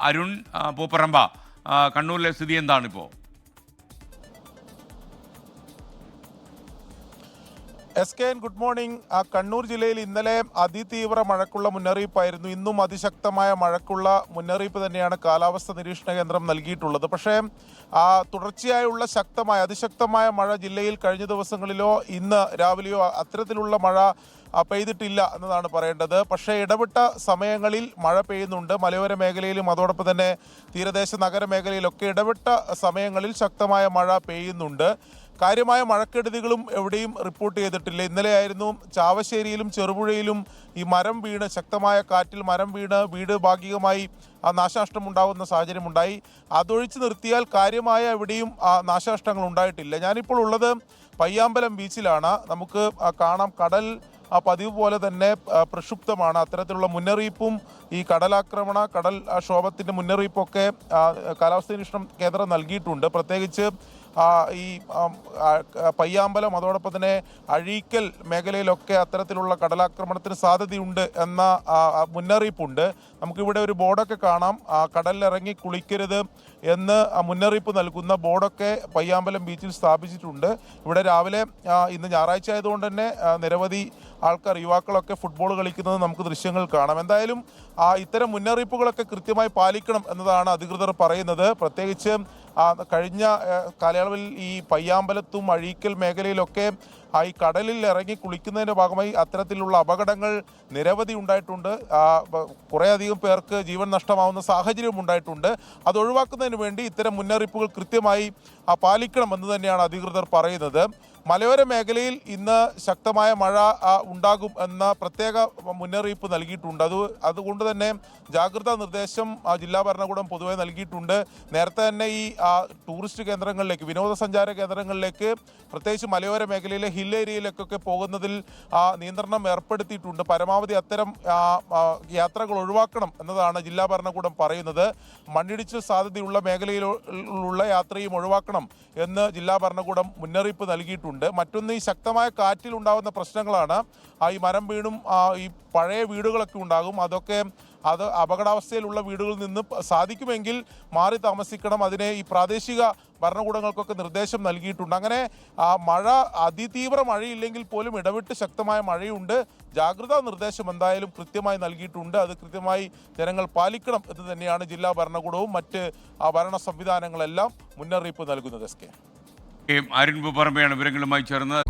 അരുൺ പൂപ്പറമ്പ, കണ്ണൂരിലെ സ്ഥിതി എന്താണിപ്പോൾ? SKN good morning. കണ്ണൂർ ജില്ലയിൽ ഇന്നലെ അതിതീവ്ര മഴക്കുള്ള മുന്നറിയിപ്പായിരുന്നു. ഇന്നും അതിശക്തമായ മഴക്കുള്ള മുന്നറിയിപ്പ് തന്നെയാണ് കാലാവസ്ഥ നിരീക്ഷണ കേന്ദ്രം നൽകിയിട്ടുള്ളത്. പക്ഷേ തുടർച്ചയായുള്ള അതിശക്തമായ മഴ ജില്ലയിൽ കഴിഞ്ഞ ദിവസങ്ങളിലോ ഇന്ന് രാവിലെയോ അത്തരത്തിലുള്ള മഴ പെയ്തിട്ടില്ല എന്നതാണ് പറയേണ്ടത്. പക്ഷേ ഇടവിട്ട സമയങ്ങളിൽ മഴ പെയ്യുന്നുണ്ട്. മലയോര മേഖലയിലും അതോടൊപ്പം തന്നെ തീരദേശ നഗരമേഖലയിലൊക്കെ ഇടവിട്ട സമയങ്ങളിൽ ശക്തമായ മഴ പെയ്യുന്നുണ്ട്. കാര്യമായ മഴക്കെടുതികളും എവിടെയും റിപ്പോർട്ട് ചെയ്തിട്ടില്ല. ഇന്നലെയായിരുന്നു ചാവശ്ശേരിയിലും ചെറുപുഴയിലും ഈ മരം വീണ്, ശക്തമായ കാറ്റിൽ മരം വീണ് വീട് ഭാഗികമായി നാശനഷ്ടമുണ്ടാകുന്ന സാഹചര്യമുണ്ടായി. അതൊഴിച്ചു നിർത്തിയാൽ കാര്യമായ എവിടെയും നാശനഷ്ടങ്ങൾ ഉണ്ടായിട്ടില്ല. ഞാനിപ്പോൾ ഉള്ളത് പയ്യാമ്പലം ബീച്ചിലാണ്. നമുക്ക് കാണാം, കടൽ പതിവ് പോലെ തന്നെ പ്രക്ഷുബ്ധമാണ്. അത്തരത്തിലുള്ള മുന്നറിയിപ്പും ഈ കടൽ ക്ഷോഭത്തിൻ്റെ മുന്നറിയിപ്പൊക്കെ കാലാവസ്ഥ നിരീക്ഷണ കേന്ദ്രം നൽകിയിട്ടുണ്ട്. പ്രത്യേകിച്ച് ഈ പയ്യാമ്പലം അതോടൊപ്പം തന്നെ അഴീക്കൽ മേഖലയിലൊക്കെ അത്തരത്തിലുള്ള കടലാക്രമണത്തിന് സാധ്യതയുണ്ട് എന്ന മുന്നറിയിപ്പുണ്ട്. നമുക്കിവിടെ ഒരു ബോർഡൊക്കെ കാണാം, കടലിലിറങ്ങി കുളിക്കരുത് എന്ന് മുന്നറിയിപ്പ് നൽകുന്ന ബോർഡൊക്കെ പയ്യാമ്പലം ബീച്ചിൽ സ്ഥാപിച്ചിട്ടുണ്ട്. ഇവിടെ രാവിലെ ഇന്ന് ഞായറാഴ്ച ആയതുകൊണ്ട് തന്നെ നിരവധി ആൾക്കാർ, യുവാക്കളൊക്കെ ഫുട്ബോൾ കളിക്കുന്നത് നമുക്ക് ദൃശ്യങ്ങൾ കാണാം. എന്തായാലും ഇത്തരം മുന്നറിയിപ്പുകളൊക്കെ കൃത്യമായി പാലിക്കണം എന്നതാണ് അധികൃതർ പറയുന്നത്. പ്രത്യേകിച്ച് കഴിഞ്ഞ കാലയളവിൽ ഈ പയ്യാമ്പലത്തും അഴീക്കൽ മേഖലയിലൊക്കെ ഈ കടലിൽ ഇറങ്ങി കുളിക്കുന്നതിൻ്റെ ഭാഗമായി അത്തരത്തിലുള്ള അപകടങ്ങൾ നിരവധി ഉണ്ടായിട്ടുണ്ട്. കുറേയധികം പേർക്ക് ജീവൻ നഷ്ടമാവുന്ന സാഹചര്യം ഉണ്ടായിട്ടുണ്ട്. അത് ഒഴിവാക്കുന്നതിന് വേണ്ടി ഇത്തരം മുന്നറിയിപ്പുകൾ കൃത്യമായി പാലിക്കണമെന്ന് തന്നെയാണ് അധികൃതർ പറയുന്നത്. മലയോര മേഖലയിൽ ഇന്ന് ശക്തമായ മഴ ഉണ്ടാകും എന്ന പ്രത്യേക മുന്നറിയിപ്പ് നൽകിയിട്ടുണ്ട്. അതുകൊണ്ട് തന്നെ ജാഗ്രതാ നിർദ്ദേശം ജില്ലാ ഭരണകൂടം പൊതുവെ നൽകിയിട്ടുണ്ട്. നേരത്തെ തന്നെ ഈ ടൂറിസ്റ്റ് കേന്ദ്രങ്ങളിലേക്ക്, വിനോദസഞ്ചാര കേന്ദ്രങ്ങളിലേക്ക്, പ്രത്യേകിച്ച് മലയോര മേഖലയിലെ ഹിൽ ഏരിയയിലേക്കൊക്കെ പോകുന്നതിൽ നിയന്ത്രണം ഏർപ്പെടുത്തിയിട്ടുണ്ട്. പരമാവധി അത്തരം യാത്രകൾ ഒഴിവാക്കണം എന്നതാണ് ജില്ലാ ഭരണകൂടം പറയുന്നത്. മണ്ണിടിച്ചിൽ സാധ്യതയുള്ള മേഖലയിലുള്ള യാത്രയും ഒഴിവാക്കണം എന്ന് ജില്ലാ ഭരണകൂടം മുന്നറിയിപ്പ് നൽകിയിട്ടുണ്ട്. മറ്റൊന്ന്, ഈ ശക്തമായ കാറ്റിൽ ഉണ്ടാകുന്ന പ്രശ്നങ്ങളാണ്. ഈ മരം വീണും ഈ പഴയ വീടുകളൊക്കെ ഉണ്ടാകും. അത് അപകടാവസ്ഥയിലുള്ള വീടുകളിൽ നിന്ന് സാധിക്കുമെങ്കിൽ മാറി താമസിക്കണം. അതിനെ ഈ പ്രാദേശിക ഭരണകൂടങ്ങൾക്കൊക്കെ നിർദ്ദേശം നൽകിയിട്ടുണ്ട്. അങ്ങനെ മഴ അതിതീവ്ര മഴയില്ലെങ്കിൽ പോലും ഇടവിട്ട് ശക്തമായ മഴയുണ്ട്. ജാഗ്രതാ നിർദ്ദേശം എന്തായാലും കൃത്യമായി നൽകിയിട്ടുണ്ട്. അത് കൃത്യമായി ജനങ്ങൾ പാലിക്കണം എന്ന് തന്നെയാണ് ജില്ലാ ഭരണകൂടവും മറ്റ് ഭരണ സംവിധാനങ്ങളെല്ലാം മുന്നറിയിപ്പ് നൽകുന്നത്. അരുൺ പൂപ്പറമ്പയാണ് വിവരങ്ങളുമായി ചേർന്നത്.